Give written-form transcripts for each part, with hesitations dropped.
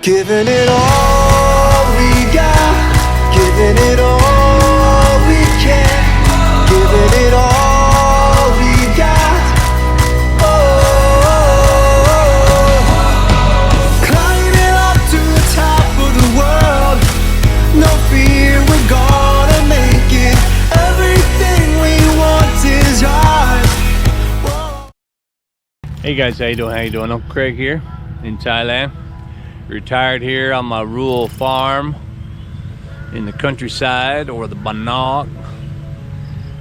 Giving it all we got, giving it all we can, giving it all we got. Oh, climbing up to the top of the world, no fear, we're gonna make it. Everything we want is ours. Whoa. Hey guys, how you doing? Uncle Craig here in Thailand. Retired here on my rural farm in the countryside, or the Bannock.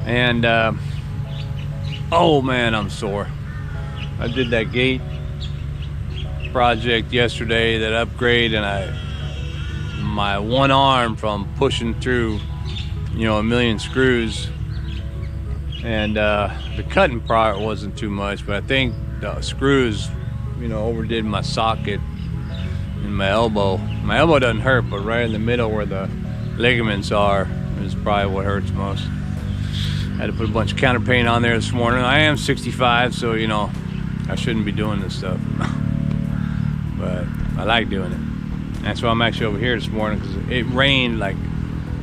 And oh man, I'm sore. I did that gate project yesterday, that upgrade, and my one arm from pushing through, you know, a million screws. And the cutting part wasn't too much, but I think the screws, you know, overdid my socket in my elbow. My elbow doesn't hurt, but right in the middle where the ligaments are is probably what hurts most. I had to put a bunch of counter paint on there this morning. I am 65, so you know, I shouldn't be doing this stuff. But I like doing it. That's why I'm actually over here this morning, because it rained like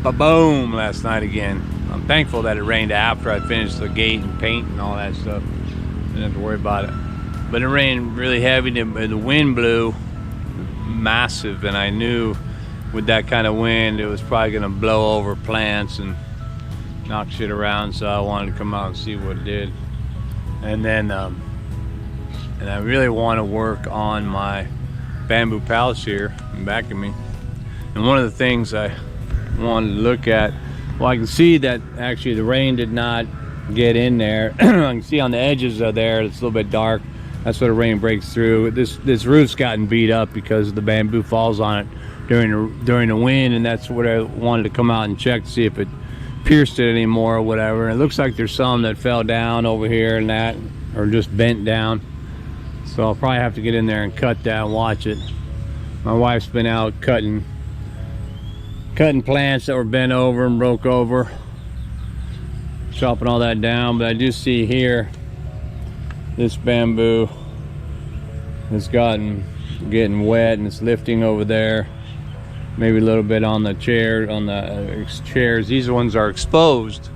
ba-boom last night again. I'm thankful that it rained after I finished the gate and paint and all that stuff. Didn't have to worry about it. But it rained really heavy, and the wind blew massive, and I knew with that kind of wind it was probably going to blow over plants and knock shit around, so I wanted to come out and see what it did. And then and I really want to work on my bamboo pallets here in back of me. And one of the things I wanted to look at, well, I can see that actually the rain did not get in there. I can see on the edges of there it's a little bit dark. That's where the rain breaks through. This roof's gotten beat up because the bamboo falls on it during the wind, and that's what I wanted to come out and check to see if it pierced it anymore or whatever. And it looks like there's some that fell down over here and that, or just bent down. So I'll probably have to get in there and cut that and watch it. My wife's been out cutting plants that were bent over and broke over, chopping all that down. But I do see here, this bamboo has getting wet, and it's lifting over there, maybe a little bit on the chairs. These ones are exposed,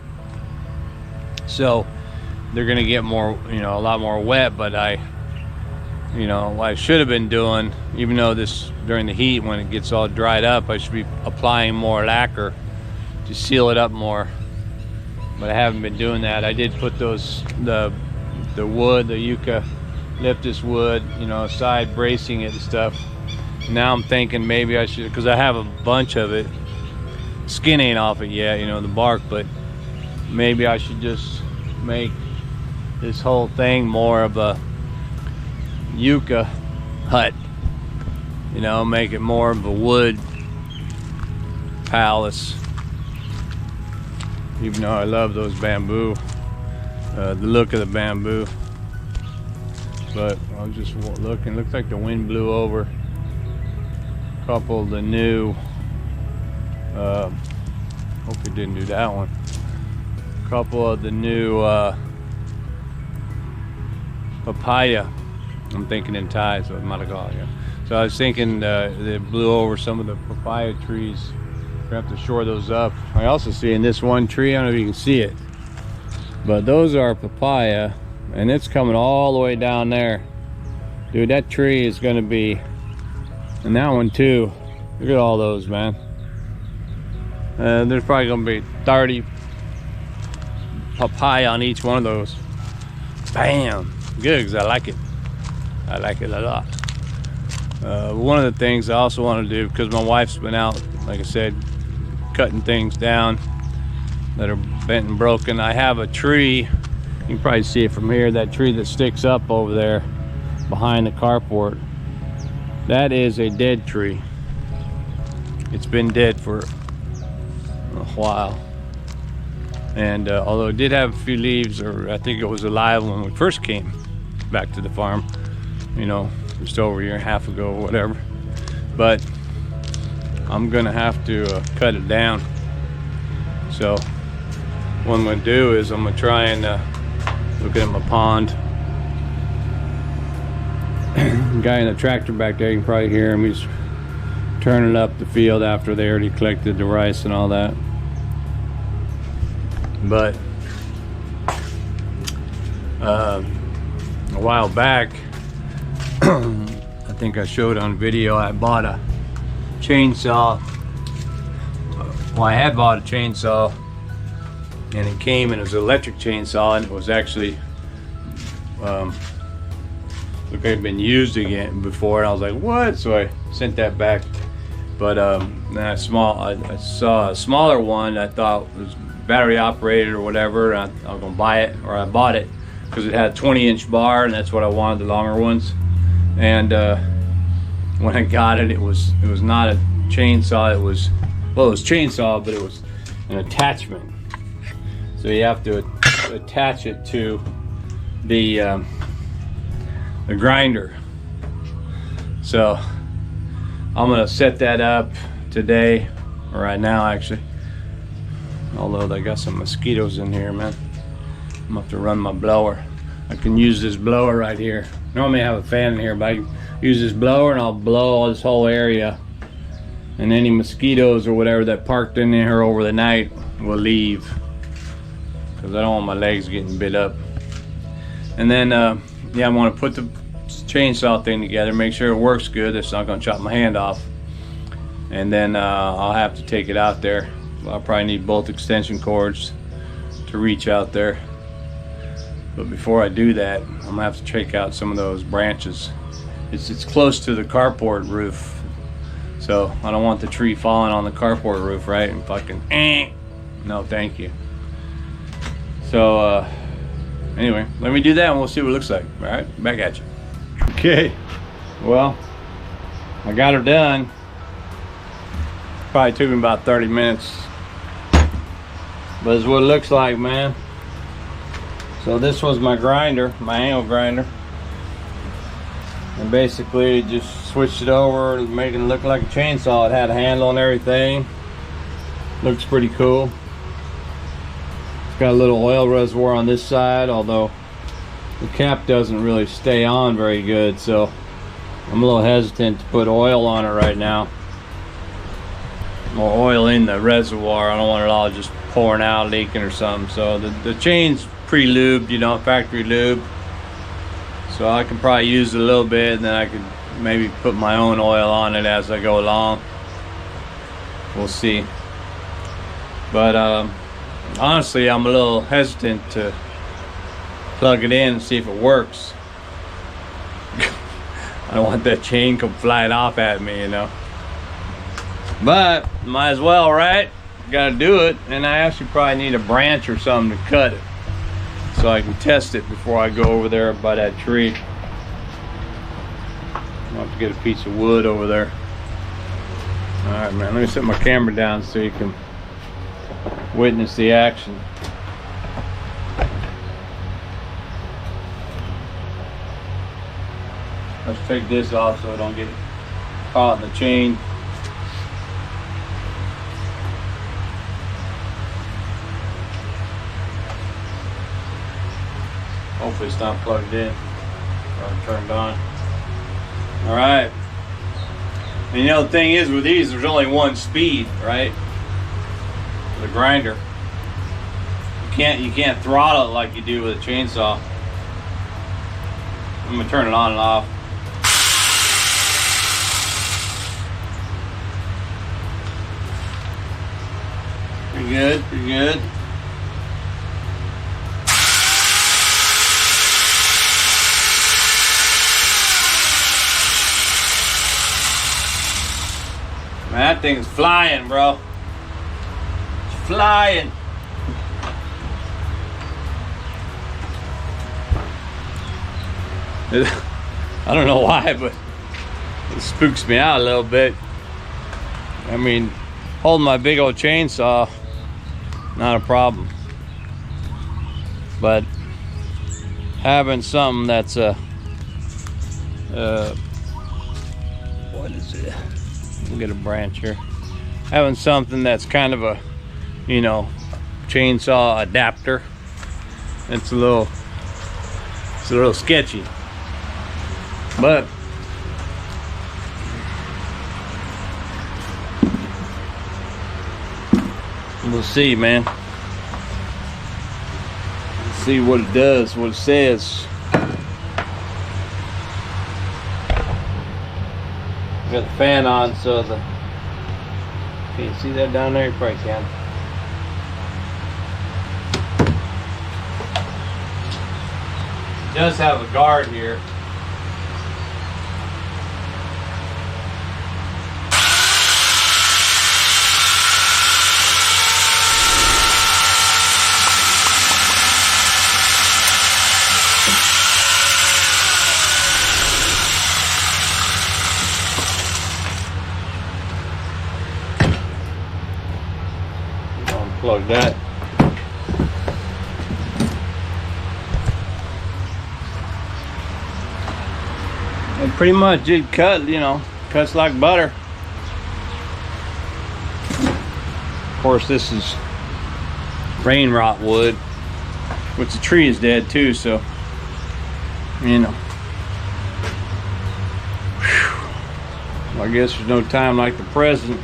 so they're gonna get more, you know, a lot more wet. But you know, what I should have been doing, even though this during the heat, when it gets all dried up, I should be applying more lacquer to seal it up more, but I haven't been doing that. I did put the wood, the eucalyptus wood, you know, aside, bracing it and stuff. Now I'm thinking maybe I should, because I have a bunch of it, skin ain't off it yet, you know, the bark, but maybe I should just make this whole thing more of a yucca hut, you know, make it more of a wood palace. Even though I love those bamboo, the look of the bamboo. But I was just looking, looks like the wind blew over a couple of the new, hope it didn't do that one, a couple of the new papaya. I'm thinking in Thai, so it might have gone, yeah. So I was thinking they blew over some of the papaya trees. We have to shore those up. I also see in this one tree, I don't know if you can see it, but those are papaya, and it's coming all the way down there. Dude, that tree is gonna be, and that one too. Look at all those, man. There's probably gonna be 30 papaya on each one of those. Bam, good, because I like it. I like it a lot. One of the things I also want to do, because my wife's been out, like I said, cutting things down that are bent and broken. I have a tree, you can probably see it from here, that tree that sticks up over there behind the carport. That is a dead tree. It's been dead for a while. And although it did have a few leaves, or I think it was alive when we first came back to the farm, you know, just over a year and a half ago or whatever. But I'm gonna have to cut it down. So what I'm gonna do is I'm gonna try and look at my pond. Guy in the tractor back there, you can probably hear him. He's turn it up the field after they already collected the rice and all that. But a while back, I think I showed on video, I bought a chainsaw. Well, I had bought a chainsaw, and it came and it was an electric chainsaw, and it was actually it had been used again before, and I was like, what? So I sent that back. But then I saw a smaller one I thought was battery operated or whatever, and I was gonna buy it, or I bought it because it had a 20-inch bar, and that's what I wanted, the longer ones. And when I got it, it was not a chainsaw. It was, well, it was chainsaw, but it was an attachment. So you have to attach it to the grinder. So I'm gonna set that up today, or right now actually. Although they got some mosquitoes in here, man. I'm gonna have to run my blower. I can use this blower right here. Normally I have a fan in here, but I can use this blower and I'll blow this whole area. And any mosquitoes or whatever that parked in here over the night will leave. Because I don't want my legs getting bit up. And then, yeah, I'm gonna put the chainsaw thing together, make sure it works good. It's not gonna chop my hand off. And then I'll have to take it out there. I'll probably need both extension cords to reach out there. But before I do that, I'm gonna have to take out some of those branches. It's close to the carport roof, so I don't want the tree falling on the carport roof, right? And fucking no, thank you. So anyway, let me do that and we'll see what it looks like. All right, back at you. Okay, well, I got her done. Probably took me about 30 minutes. But it's what it looks like, man. So this was my grinder, my angle grinder. And basically just switched it over, making it look like a chainsaw. It had a handle and everything. Looks pretty cool. It's got a little oil reservoir on this side, although the cap doesn't really stay on very good, so I'm a little hesitant to put oil on it right now. More oil in the reservoir. I don't want it all just pouring out, leaking or something. So the chain's pre-lubed, you know, factory lube. So I can probably use it a little bit, and then I could maybe put my own oil on it as I go along. We'll see. But honestly, I'm a little hesitant to plug it in and see if it works. I don't want that chain come flying off at me, you know. But might as well, right? Gotta do it. And I actually probably need a branch or something to cut it, so I can test it before I go over there by that tree. I'll have to get a piece of wood over there. Alright, man, let me set my camera down so you can witness the action. Let's take this off so I don't get caught in the chain. Hopefully it's not plugged in or turned on. Alright. And you know, the thing is with these, there's only one speed, right? The grinder. You can't throttle it like you do with a chainsaw. I'm gonna turn it on and off. Pretty good, pretty good. Man, that thing's flying, bro. It's flying. I don't know why, but it spooks me out a little bit. I mean, holding my big old chainsaw, not a problem. But having something that's what is it? We'll get a branch here. Having something that's kind of a, you know, chainsaw adapter, it's a little sketchy. We'll see, man. Let's see what it does, what it says. Got the fan on, so the can you see that down there? You probably can. It does have a guard here. Unplug that. And pretty much it cut, you know, cuts like butter. Of course, this is rain rot wood, which the tree is dead too, so you know. Whew. Well, I guess there's no time like the present.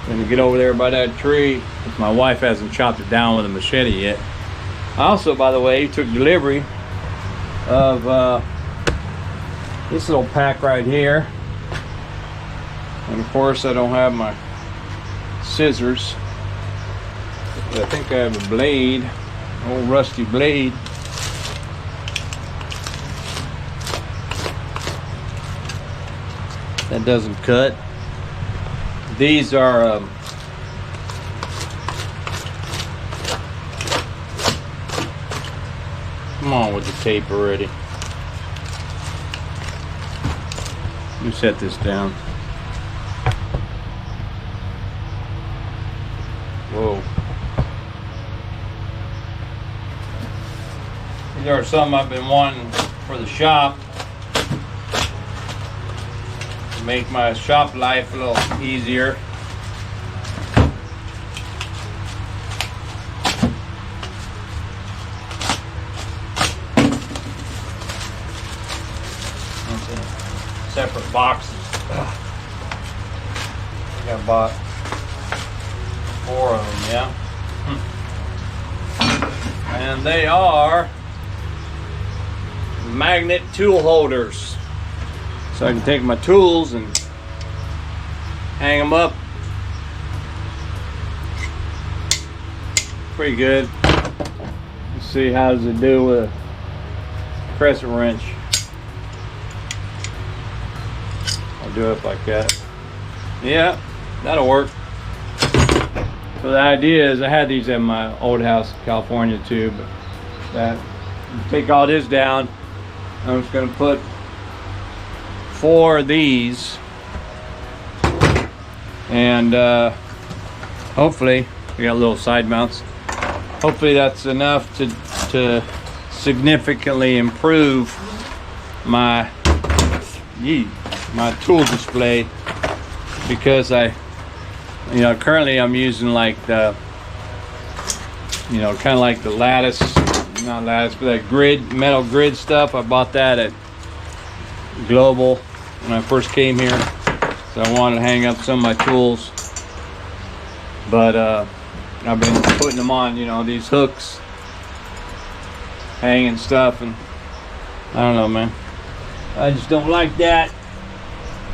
Gonna get over there by that tree. My wife hasn't chopped it down with a machete yet. I also, by the way, took delivery of this little pack right here. And of course, I don't have my scissors. But I think I have a blade, an old rusty blade. That doesn't cut. These are come on with the tape already. Let me set this down. Whoa. These are some I've been wanting for the shop. Make my shop life a little easier. Separate boxes. I think I bought 4 of them, yeah. And they are magnet tool holders. So I can take my tools and hang them up. Pretty good. Let's see how does it do with a crescent wrench. I'll do it like that. Yeah, that'll work. So the idea is, I had these at my old house in California too, but that take all this down. I'm just gonna put 4 of these, and hopefully we got little side mounts. Hopefully that's enough to significantly improve my tool display, because currently I'm using like the kind of like the lattice, not lattice, but that metal grid stuff. I bought that at Global when I first came here, so I wanted to hang up some of my tools, but I've been putting them on, these hooks, hanging stuff, and I don't know, man, I just don't like that.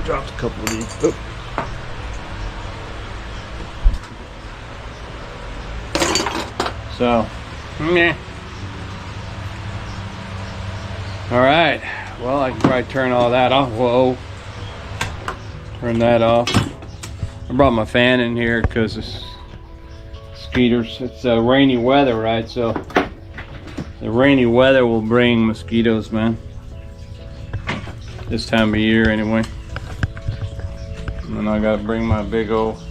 Dropped a couple of these. Oop. So, meh. All right. Well, I can probably turn all that off. Whoa. Turn that off. I brought my fan in here because it's mosquitoes. It's rainy weather, right? So the rainy weather will bring mosquitoes, man. This time of year, anyway. And then I gotta bring my big old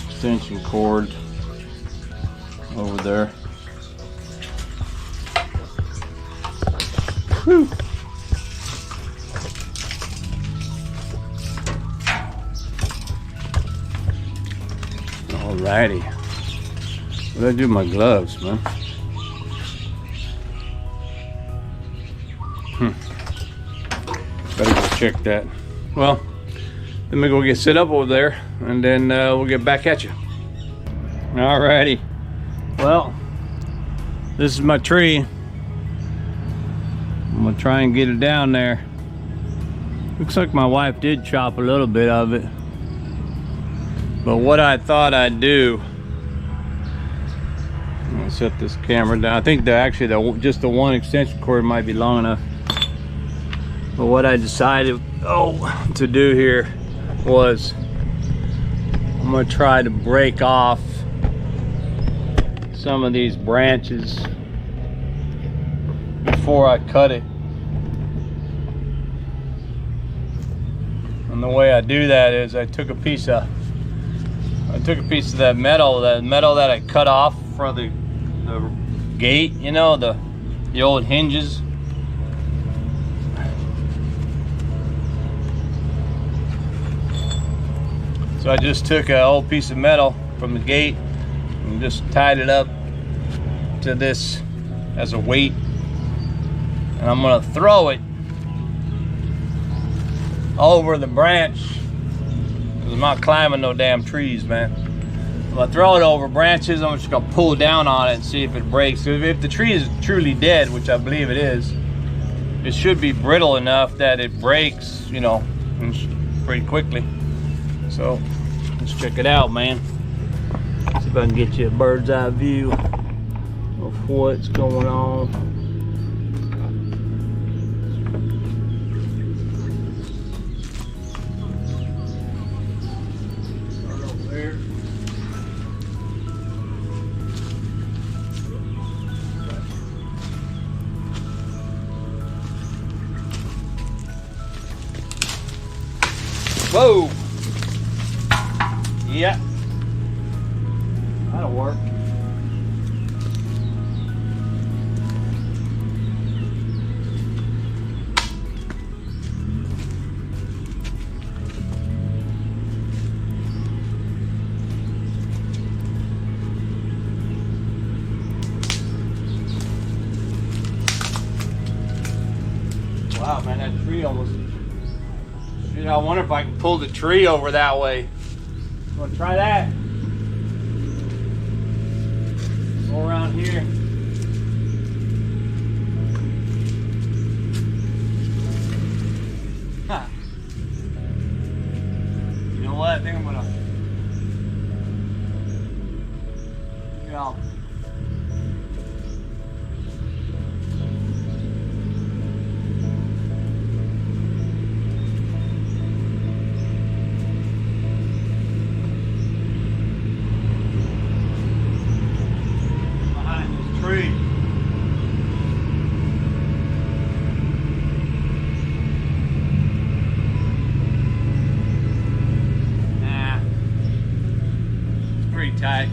extension cord over there. Whew. Alrighty. What did I do with my gloves, man? Better go check that. Well, let me go get set up over there, and then we'll get back at you. Alrighty. Well, this is my tree. I'm gonna try and get it down there. Looks like my wife did chop a little bit of it. But what I thought I'd do, I'm gonna set this camera down. I think just the one extension cord might be long enough. But what I decided to do here was I'm gonna try to break off some of these branches before I cut it. And the way I do that is I took a piece of that metal that I cut off for the gate, you know, the old hinges. So I just took an old piece of metal from the gate and just tied it up to this as a weight, and I'm gonna throw it over the branch because I'm not climbing no damn trees, man. If I throw it over branches, I'm just gonna pull down on it and see if it breaks. If the tree is truly dead, which I believe it is, it should be brittle enough that it breaks, you know, pretty quickly. So let's check it out, man. See if I can get you a bird's eye view of what's going on. Start over there. Whoa! Yeah, that'll work. Wow, man, that tree almost... Shit, I wonder if I can pull the tree over that way. Want to try that? Go around here. Huh. You know what? I think I'm gonna. You know. Tight.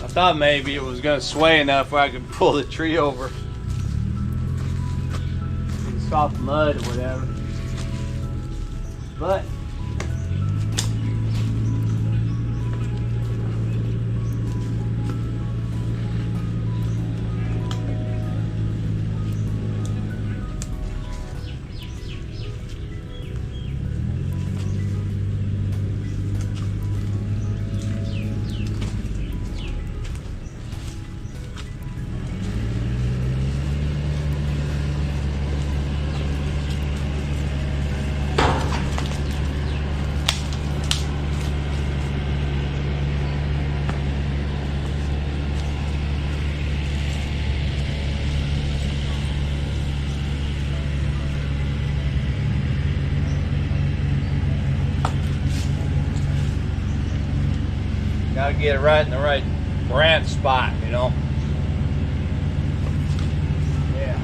I thought maybe it was gonna sway enough where I could pull the tree over in soft mud or whatever, but gotta get it right in the right branch spot, you know. Yeah.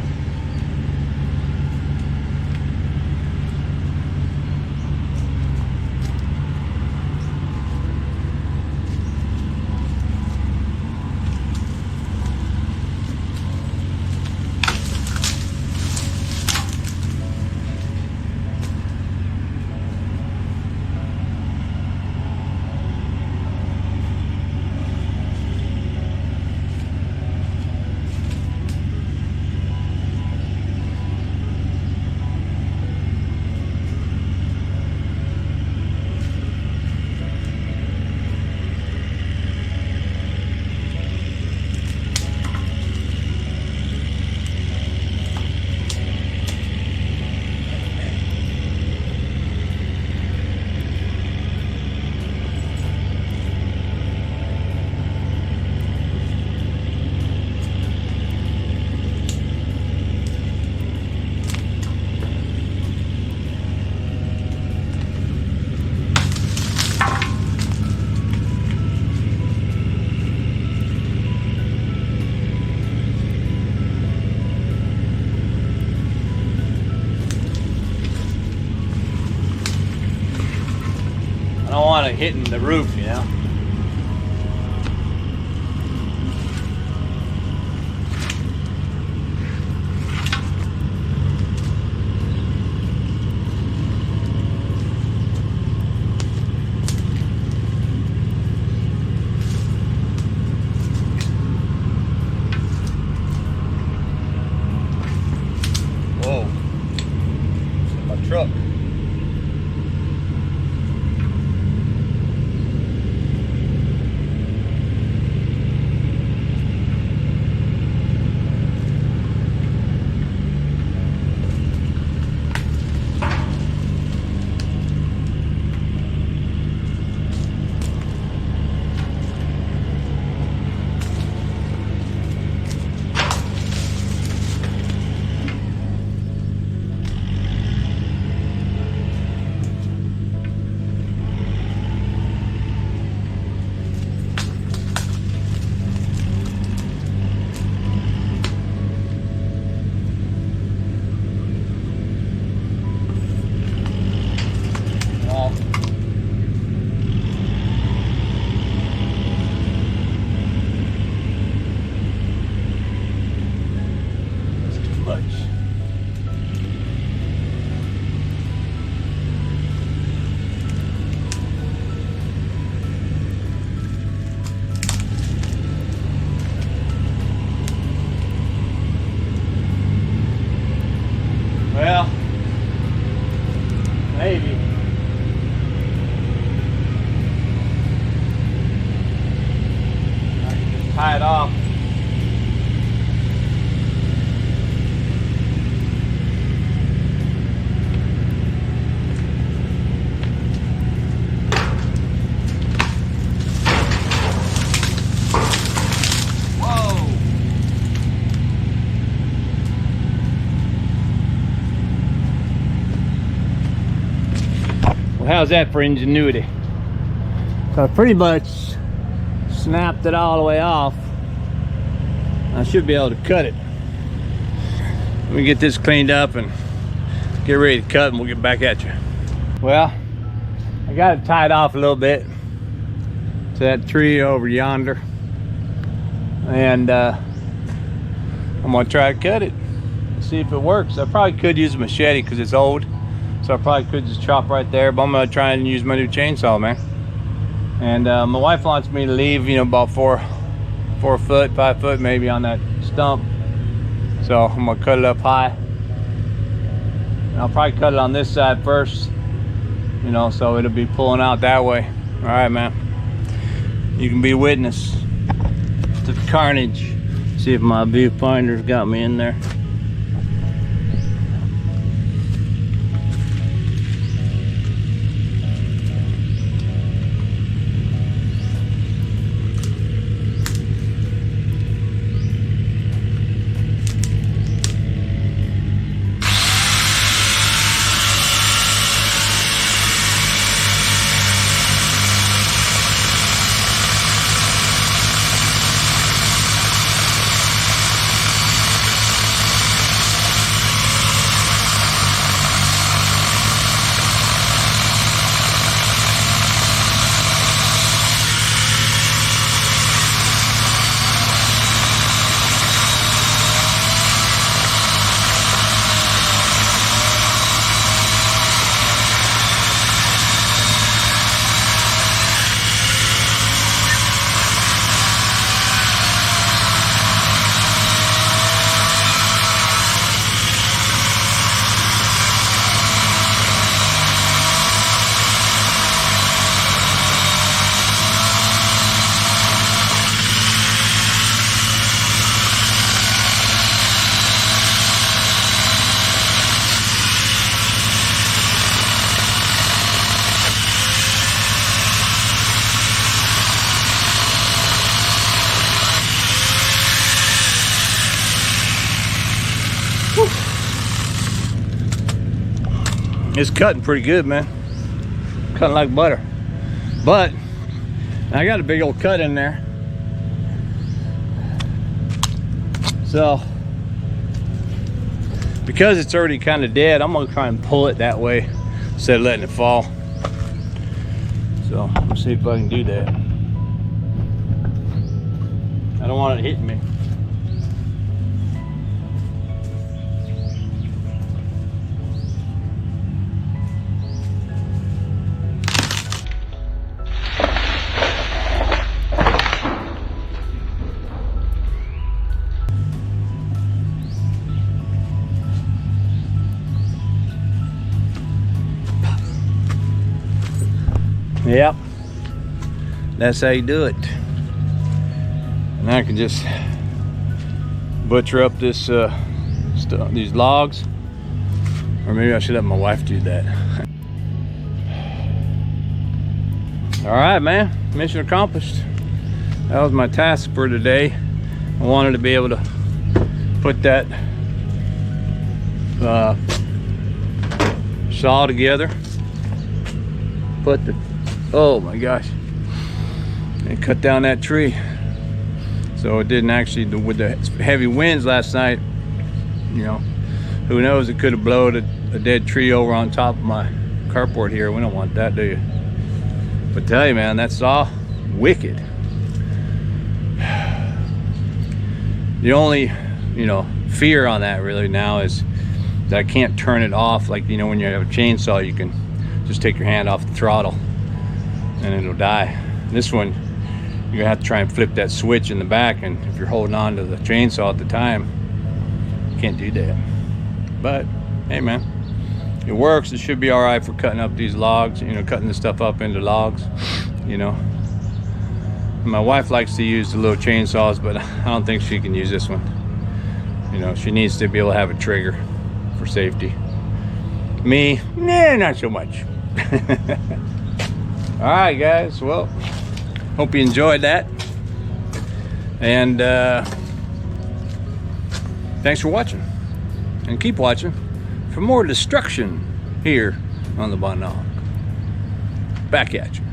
without it hitting the roof, you know. Whoa, it's my truck. Well, maybe. I can just tie it off. How's that for ingenuity? So I pretty much snapped it all the way off. I should be able to cut it. Let me get this cleaned up and get ready to cut, and we'll get back at you. Well, I got it tied off a little bit to that tree over yonder, and I'm gonna try to cut it, see if it works. I probably could use a machete because it's old. So I probably could just chop right there, but I'm gonna try and use my new chainsaw, man. And my wife wants me to leave, you know, about 4 foot, 5 foot maybe on that stump. So I'm gonna cut it up high. And I'll probably cut it on this side first, you know, so it'll be pulling out that way. All right, man. You can be witness to the carnage. See if my viewfinder's got me in there. It's cutting pretty good, man. Cutting like butter. But I got a big old cut in there. So because it's already kind of dead, I'm gonna try and pull it that way instead of letting it fall. So let's see if I can do that. I don't want it hitting me. Yep, that's how you do it. And I can just butcher up this stuff, these logs, or maybe I should let my wife do that. All right, man, mission accomplished. That was my task for today. I wanted to be able to put that saw together, put the, oh my gosh, and cut down that tree. So it didn't actually, with the heavy winds last night, you know, who knows, it could have blown a dead tree over on top of my carport here. We don't want that, do you? But tell you, man, that saw, wicked. The only, you know, fear on that really now is that I can't turn it off. Like, you know, when you have a chainsaw, you can just take your hand off the throttle and it'll die. This one, you're gonna have to try and flip that switch in the back, and if you're holding on to the chainsaw at the time, you can't do that. But hey, man, it works. It should be all right for cutting up these logs, you know, cutting this stuff up into logs, you know. My wife likes to use the little chainsaws, but I don't think she can use this one. You know, she needs to be able to have a trigger for safety. Me, nah, not so much. All right, guys, well, hope you enjoyed that, and thanks for watching, and keep watching for more destruction here on the Bon Nog. Back at you.